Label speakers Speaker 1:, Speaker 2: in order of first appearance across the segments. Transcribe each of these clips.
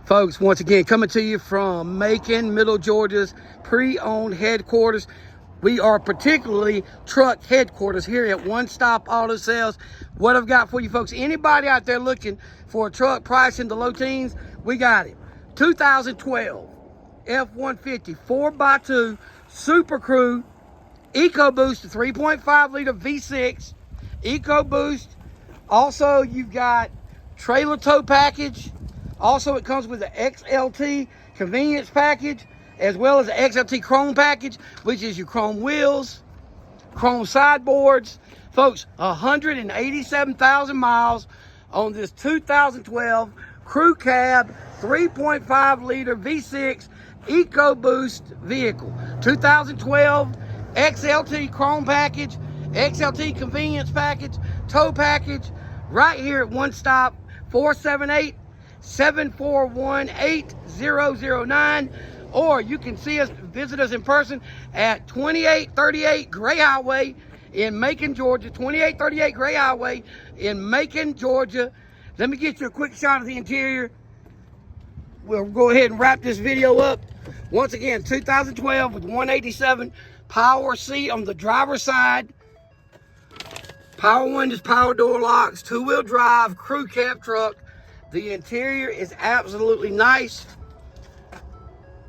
Speaker 1: Folks, once again, coming to you from Macon, Middle Georgia's pre-owned headquarters. We are particularly truck headquarters here at One Stop Auto Sales. What I've got for you folks, anybody out there looking for a truck price in the low teens, we got it. 2012 F-150 4x2 Super Crew EcoBoost 3.5 liter V6 EcoBoost. Also, you've got trailer tow package. Also, it comes with the XLT convenience package, as well as the XLT chrome package, which is your chrome wheels, chrome sideboards. Folks, 187,000 miles on this 2012 Crew Cab 3.5 liter V6 EcoBoost vehicle. 2012 XLT chrome package, XLT convenience package, tow package, right here at One Stop. 478-741-8009, or you can visit us in person at 2838 Gray Highway in Macon, Georgia. 2838 Gray Highway in Macon, Georgia. Let me get you a quick shot of the interior. We'll go ahead and wrap this video up. Once again, 2012 with 187 power seat on the driver's side. Power windows, power door locks, two-wheel drive, crew cab truck. The interior is absolutely nice.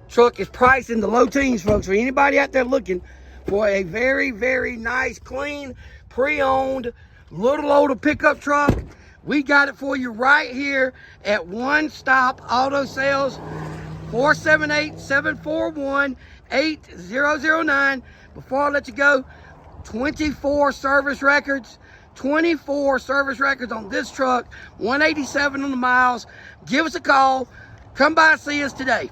Speaker 1: Truck is priced in the low teens, folks. For anybody out there looking for a very, very nice, clean, pre-owned, little older pickup truck, we got it for you right here at One Stop Auto Sales. 478-741-8009. Before I let you go, 24 service records. 24 service records on this truck, 187 on the miles. Give us a call. Come by and see us today.